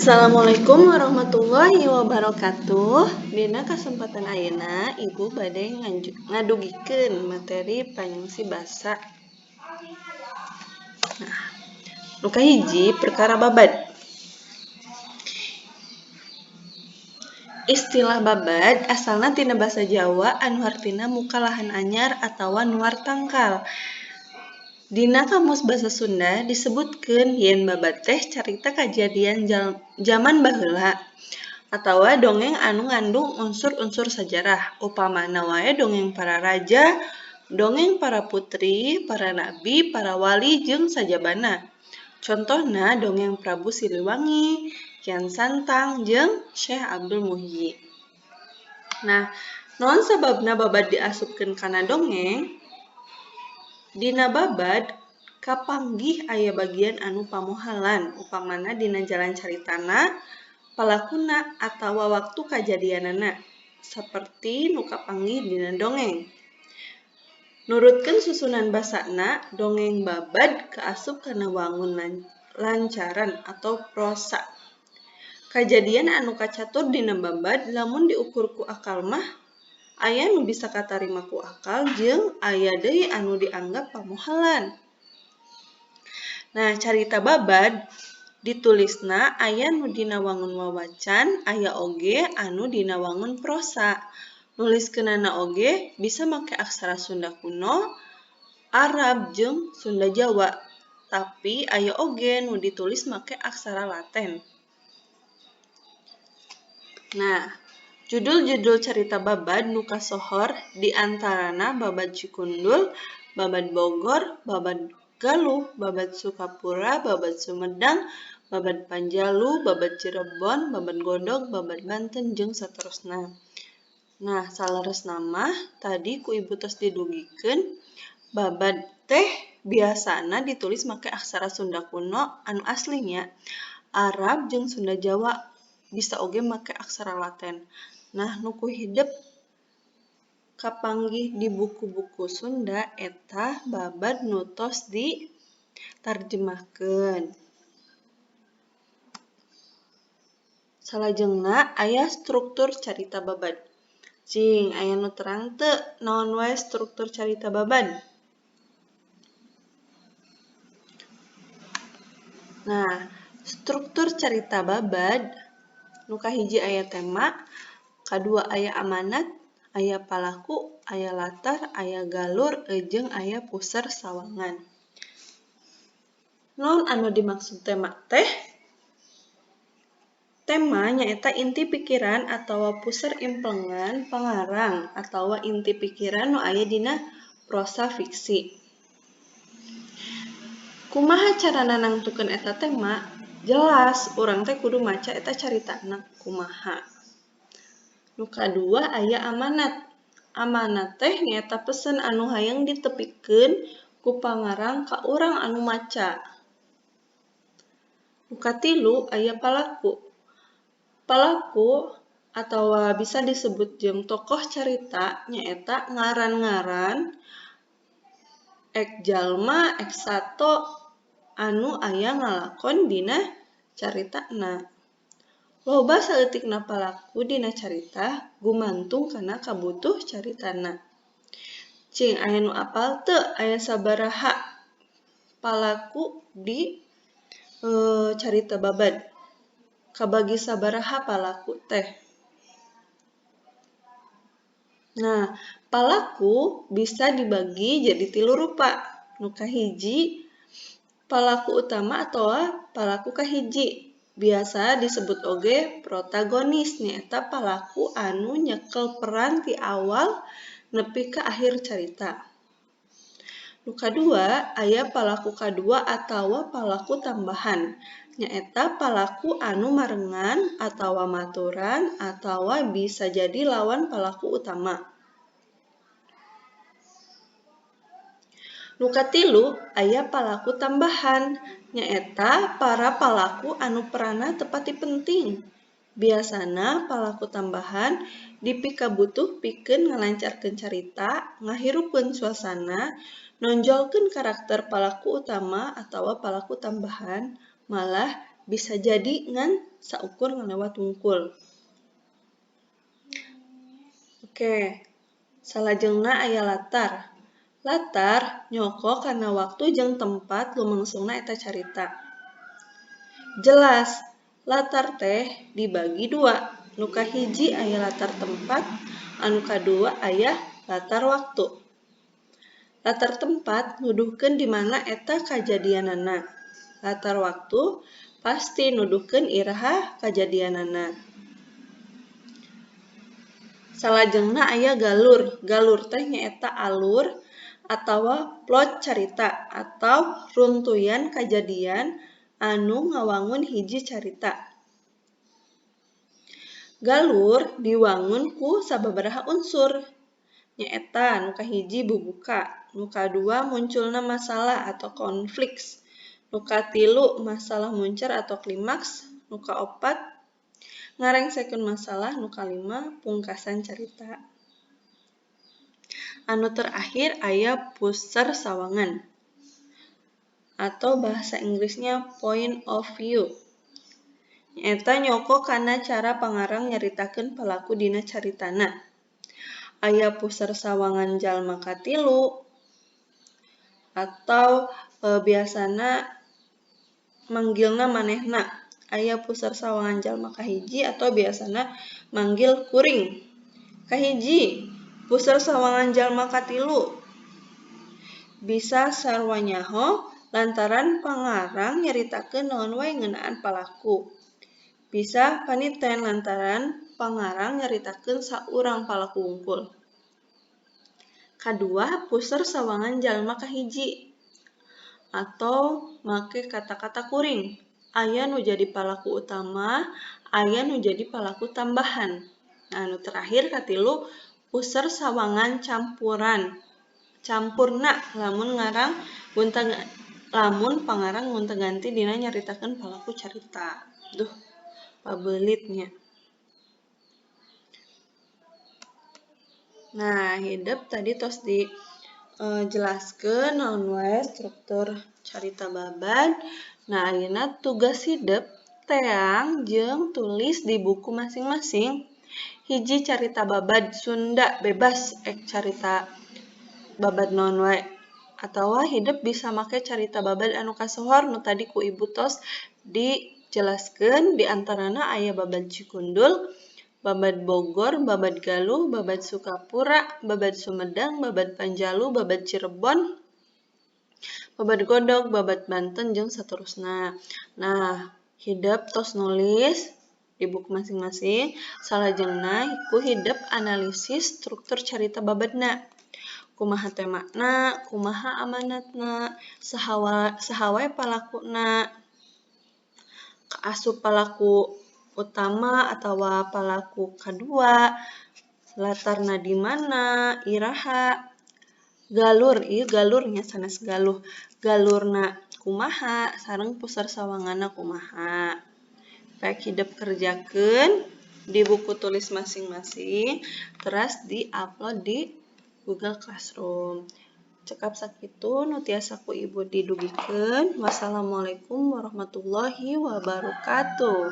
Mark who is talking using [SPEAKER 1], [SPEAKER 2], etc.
[SPEAKER 1] Assalamualaikum warahmatullahi wabarakatuh. Dina kesempatan ayeuna Ibu bade ngadugikeun materi panyungsi basa. Nu kahiji perkara babad. Istilah babad asalna tina basa Jawa anu hartina muka lahan anyar atawa nuar tangkal. Dina kamus basa Sunda disebutkeun yen babad teh carita kajadian zaman baheula atawa dongeng anu ngandung unsur-unsur sajarah. Upamana wae dongeng para raja, dongeng para putri, para nabi, para wali jeung sajabana. Contohna dongeng Prabu Siliwangi, Kian Santang jeung Syekh Abdul Muhyi. Nah, naon sababna babad diasupkeun kana dongeng? Dina babad kapanggih aya bagian anu pamohalan, upamana dina jalan caritana, palakuna atawa waktu kajadianana, saperti nu kapanggih dina dongeng. Nurutkeun susunan basana, dongeng babad kaasup kana wangun lancaran atau prosa. Kajadian anu kacatur dina babad lamun diukur ku akal mah aya nu bisa katarima ku akal jeung aya deui anu dianggap pamohalan. Nah, carita babad ditulisna aya nu dina wangun wawacan, aya oge anu dina wangun prosa. Nuliskeunana oge bisa make aksara Sunda kuno, Arab jeung Sunda Jawa. Tapi aya oge nu ditulis make aksara Laten. Nah, judul-judul carita babad nu kasohor diantarana babad Cikundul, babad Bogor, babad Galuh, babad Sukapura, babad Sumedang, babad Panjalu, babad Cirebon, babad Godog, babad Banten jeung saterusna. Nah, saleresna mah tadi ku Ibu tos didugikeun babad teh biasana ditulis make aksara Sunda kuno anu aslinya, Arab jeung Sunda Jawa, bisa oge make aksara Laten. Nah, nu ku hidep kapanggih di buku-buku Sunda eta babad nu tos ditarjemahkeun. Salajengna aya struktur carita babad. Cing, aya nu terang teu naon wae struktur carita babad? Nah, struktur carita babad nu kahiji aya tema, kadua aya amanat, aya palaku, aya latar, aya galur, jeung aya puser sawangan. Naon anu dimaksud tema teh? Tema nyaeta inti pikiran atawa puser implengan pangarang atawa inti pikiran nu aya dina prosa fiksi. Kumaha carana nangtukeun eta tema? Jelas, urang teh kudu maca eta caritana kumaha. Nu kadua aya amanat. Amanat teh nyaeta pesen anu hayang ditepikeun ku pangarang ka urang anu maca. Nu katilu aya palaku. Palaku atawa bisa disebut jeung tokoh carita nyaeta ngaran-ngaran ek jalma, ek sato anu aya ngalakon dina caritana. Loba saeutikna palaku dina carita gumantung kana kabutuh caritana. Cing, aya nu apal teu aya sabaraha palaku di carita babad? Kabagi sabaraha palaku teh? Nah, palaku bisa dibagi jadi 3 rupa. Nu kahiji, palaku utama atawa palaku kahiji. Biasa disebut oge protagonis, nyaeta palaku anu nyekel peran ti awal nepi ka akhir carita. Nu kadua, aya palaku kadua atawa palaku tambahan. Nyaeta palaku anu marengan atawa maturan atawa bisa jadi lawan palaku utama. Nu katilu, aya palaku tambahan. Nyaeta para palaku anu peranna teu pati penting. Biasana palaku tambahan dipikabutuh pikeun ngalancarkeun carita, ngahirupkeun suasana, nonjolkeun karakter palaku utama atawa palaku tambahan, malah bisa jadi ngan saukur ngalewat wungkul. Oke, salajengna aya latar. Latar nyoko karena waktu jeung tempat lumangsungna eta carita. Jelas, latar teh dibagi dua. Nu kahiji aya latar tempat, anu kadua aya latar waktu. Latar tempat nuduhkeun di mana eta kajadianana. Latar waktu pasti nuduhkeun iraha kajadianana. Salajengna aya galur. Galur teh nyaeta alur atawa plot carita atau runtuyan kajadian anu ngawangun hiji carita. Galur diwangun ku sababaraha unsur. Nyaeta nu kahiji bubuka, nu kadua munculna masalah atau konflik, nu katilu masalah muncer atau klimaks, nu kaopat ngarengsekeun masalah, nu kalima pungkasan carita. Anu terakhir aya puseur sawangan atau bahasa Inggrisnya point of view. Nyaeta nyoko kana cara pangarang nyaritakeun palaku dina caritana. Aya puseur sawangan jalma katilu atau biasana manggilna manehna. Aya puseur sawangan jalma kahiji atau biasana manggil kuring. Kahiji, puseur sawangan jalma katilu. Bisa sarua nyaho lantaran pangarang nyaritakeun naon wae ngeunaan palaku. Bisa paniten lantaran pangarang nyaritakeun saurang palaku wungkul. Kadua, puseur sawangan jalma kahiji atau make kata-kata kuring. Aya nu jadi palaku utama, aya nu jadi palaku tambahan. Nah, anu terakhir katilu, puseur sawangan campuran. Campurna lamun pangarang gonta-ganti dina nyaritakeun palaku carita. Duh, pabeulitnya. Nah, hideup tadi tos dijelaskeun naon wae struktur carita babad. Nah, ayeuna tugas hideup teang jeung tulis di buku masing-masing hiji carita babad Sunda bebas carita babad naon wae. Atawa hideup bisa make carita babad anu kasohor nu tadi ku Ibu tos dijelaskeun di antarana aya babad Cikundul, babad Bogor, babad Galuh, babad Sukapura, babad Sumedang, babad Panjalu, babad Cirebon, babad Godog, babad Banten, jeung saterusna. Nah, hideup tos nulis di buku masing-masing, salajengna ku hideup analisis struktur carita babadna. Kumaha temana, kumaha amanatna, saha wae palakuna, kaasup palaku utama atawa palaku kadua, latarna di mana, iraha, galur, ieu galurnya sanes galuh. Galurna kumaha sareng puseur sawanganna kumaha. Rek hideup kerjakeun di buku tulis masing-masing, teras di-upload di Google Classroom. Cekap sakitu nu tiasa ku Ibu didugikeun. Wassalamualaikum warahmatullahi wabarakatuh.